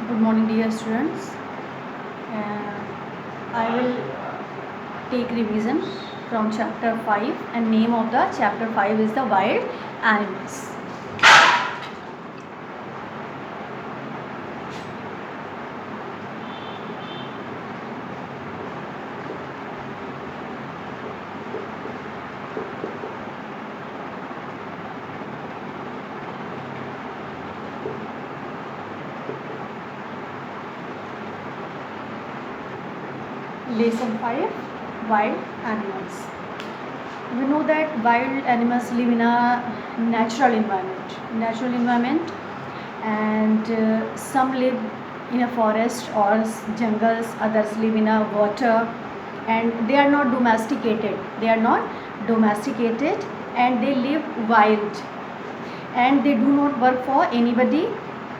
Good morning, dear students. I will take revision from chapter 5, and name of the chapter 5 is the wild animals. Lesson 5, wild animals. We know that wild animals live in a natural environment, and some live in a forest or jungles, others live in a water, and they are not domesticated. And they live wild, and they do not work for anybody,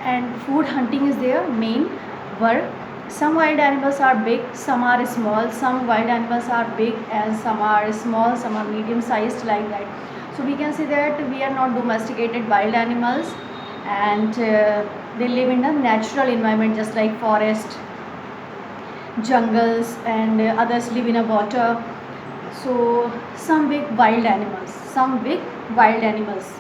and food hunting is their main work. Some wild animals are big, some are small. Some wild animals are big and some are small, some are medium sized, like that. So we can say that we are not domesticated wild animals, and they live in a natural environment just like forest, jungles, and others live in a water. So some big wild animals. Some big wild animals: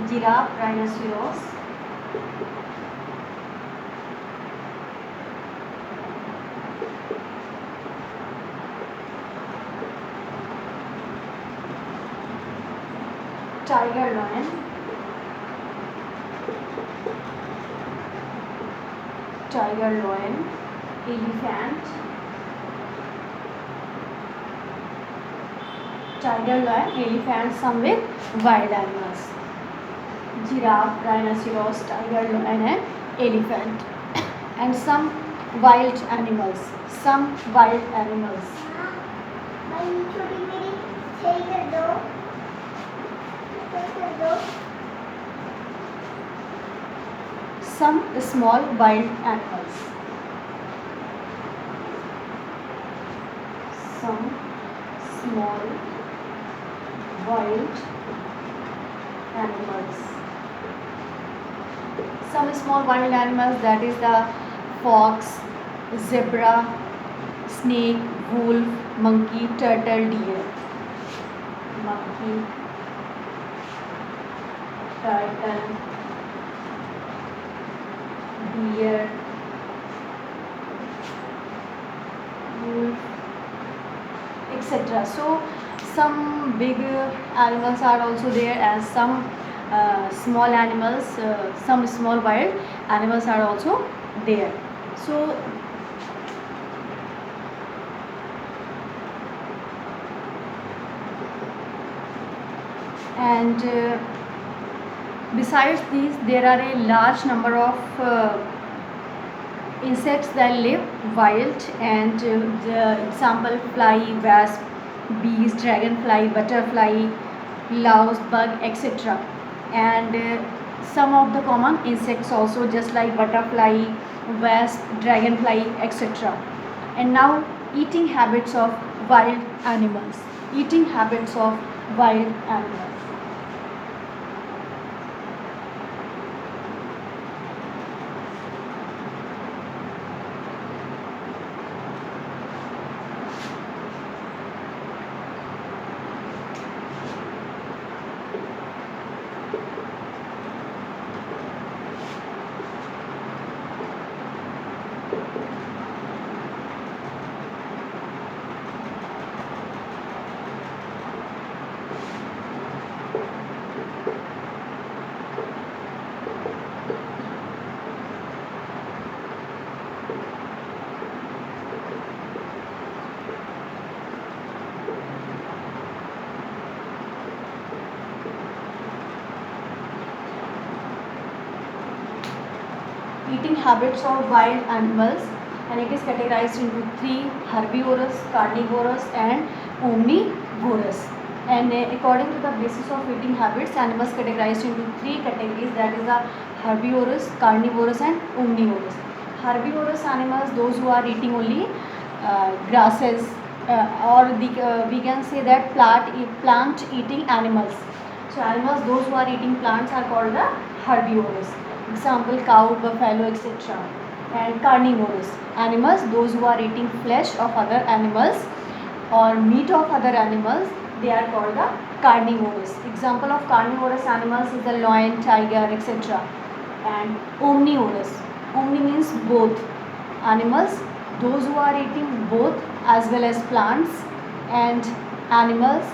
giraffe, rhinoceros, tiger lion, elephant, some big wild animals: giraffe, rhinoceros, tiger lion, and elephant. And some wild animals. Some small wild animals. Some small wild animals. Some small wild animals, that is the fox, zebra, snake, wolf, monkey, turtle, deer. Monkey, turtle, deer, wolf, etc. So some big animals are also there, and some small animals, some small wild animals are also there. So and besides these, there are a large number of insects that live wild, and the example: fly, wasp, bees, dragonfly, butterfly, louse, bug, etc. And some of the common insects also, just like butterfly, wasp, dragonfly, etc. And now, eating habits of wild animals. Eating habits of wild animals, and it is categorized into three: herbivorous, carnivorous, and omnivorous. And according to the basis of eating habits, animals categorized into three categories, that is the herbivorous, carnivorous, and omnivorous. herbivorous animals, those who are eating only grasses, we can say that plant eating animals. So animals those who are eating plants are called the herbivorous. Example, cow, buffalo, etc. And carnivorous animals, those who are eating flesh of other animals or meat of other animals, they are called the carnivorous. Example of carnivorous animals is the lion, tiger, etc. And omnivorous, omni means both animals, those who are eating both as well as plants and animals.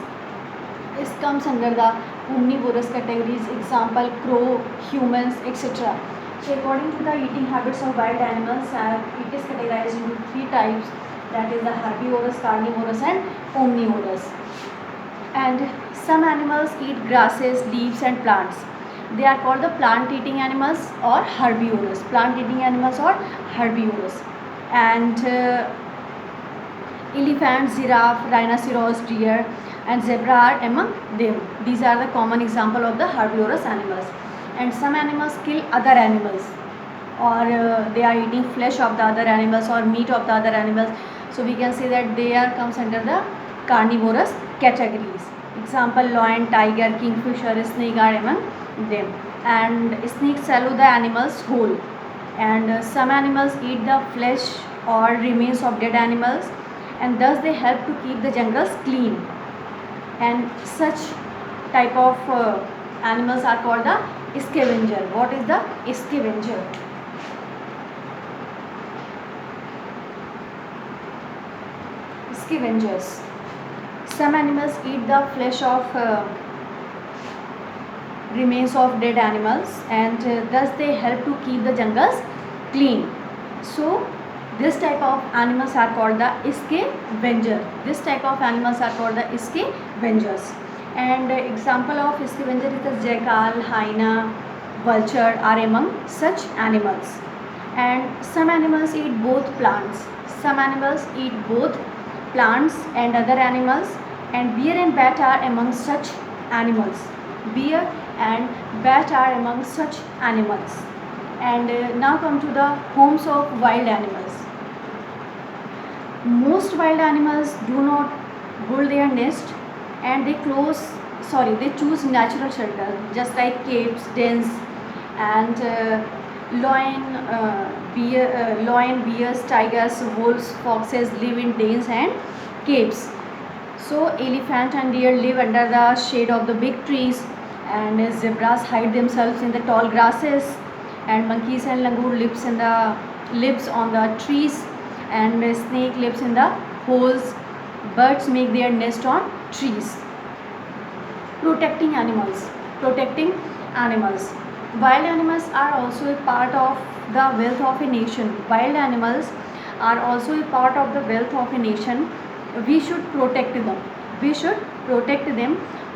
This comes under the omnivorous categories. Example, crow, humans, etc. So according to the eating habits of wild animals, it is categorized into 3 types, that is the herbivorous, carnivorous and omnivorous. And some animals eat grasses, leaves and plants. They are called the plant eating animals or herbivorous. Plant eating animals or herbivorous. And elephant, giraffe, rhinoceros, deer and zebra are among them. These are the common example of the herbivorous animals. And some animals kill other animals, or they are eating flesh of the other animals or meat of the other animals. So we can say that they are comes under the carnivorous categories. Example, lion, tiger, kingfisher, snake are among them. And snakes swallow the animals whole. And some animals eat the flesh or remains of dead animals, and thus they help to keep the jungles clean. And such type of animals are called the scavenger. What is the scavenger? Scavengers. Some animals eat the flesh of remains of dead animals, and thus they help to keep the jungles clean. So this type of animals are called the scavenger. This type of animals are called the scavengers. And example of scavenger is the jackal, hyena, vulture are among such animals. And some animals eat both plants. Some animals eat both plants and other animals. And bear and bat are among such animals. Bear and bat are among such animals. And now come to the homes of wild animals. Most wild animals do not build their nest, and they choose natural shelter, just like caves, dens. And lion, bears, tigers, wolves, foxes live in dens and caves. So elephant and deer live under the shade of the big trees, and zebras hide themselves in the tall grasses, and monkeys and langur lives on the trees, and snake lives in the holes. Birds make their nest on trees. Protecting animals. Wild animals are also a part of the wealth of a nation. Wild animals are also a part of the wealth of a nation. We should protect them.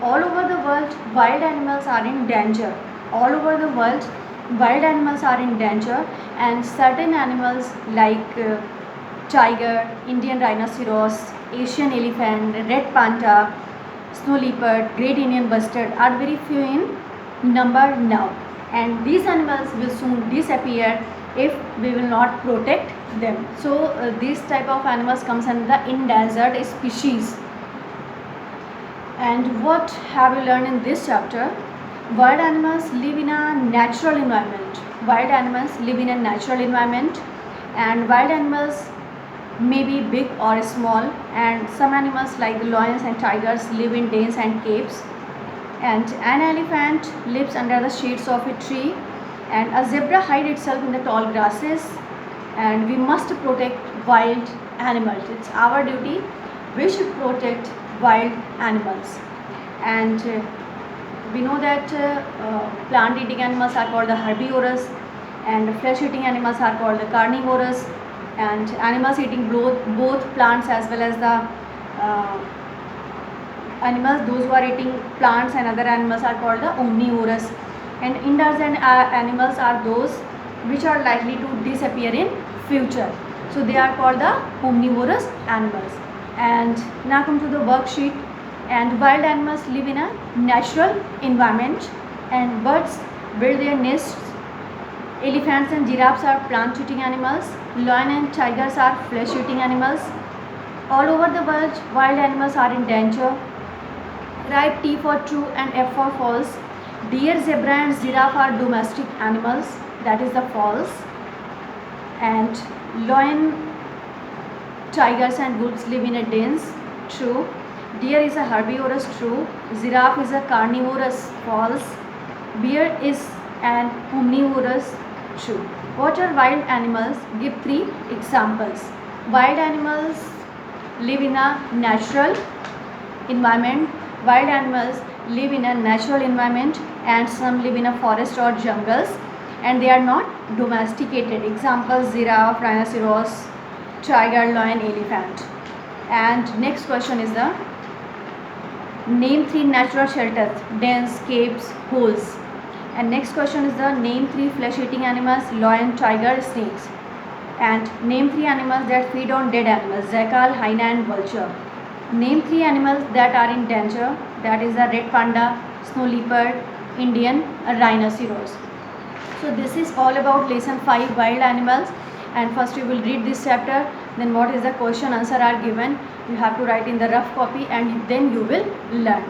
All over the world, wild animals are in danger. And certain animals like tiger, Indian rhinoceros, Asian elephant, red panda, snow leopard, great Indian bustard are very few in number now, and these animals will soon disappear if we will not protect them. So this type of animals comes under the endangered species. And what have we learned in this chapter? Wild animals live in a natural environment. And wild animals may be big or small, and some animals like the lions and tigers live in dens and caves, and an elephant lives under the shades of a tree, and a zebra hides itself in the tall grasses. And we must protect wild animals. It's our duty. We should protect wild animals. And we know that plant eating animals are called the herbivorous, and flesh eating animals are called the carnivorous, and animals eating both plants as well as the animals those who are eating plants and other animals are called the omnivorous. And indulgent animals are those which are likely to disappear in future, so they are called the omnivorous animals. And now come to the worksheet. And wild animals live in a natural environment, and birds build their nests Elephants and giraffes are plant-eating animals. Lion and tigers are flesh-eating animals. All over the world, wild animals are in danger. Write T for true and F for false. Deer, zebra and giraffe are domestic animals. That is the false. And lion, tigers and wolves live in a dens. True. Deer is a herbivorous. True. Giraffe is a carnivorous. False. Bear is an omnivorous. True. What are wild animals? Give 3 examples. Wild animals live in a natural environment. Wild animals live in a natural environment, and some live in a forest or jungles, and they are not domesticated. Examples: giraffe, rhinoceros, tiger, lion, elephant. And next question is the name 3 natural shelters: dens, caves, holes. And next question is the name 3 flesh-eating animals: lion, tiger, snakes. And name 3 animals that feed on dead animals: jackal, hyena and vulture. Name 3 animals that are in danger, that is the red panda, snow leopard, Indian rhinoceros. So this is all about lesson 5, wild animals. And first you will read this chapter, then what is the question answer are given. You have to write in the rough copy and then you will learn.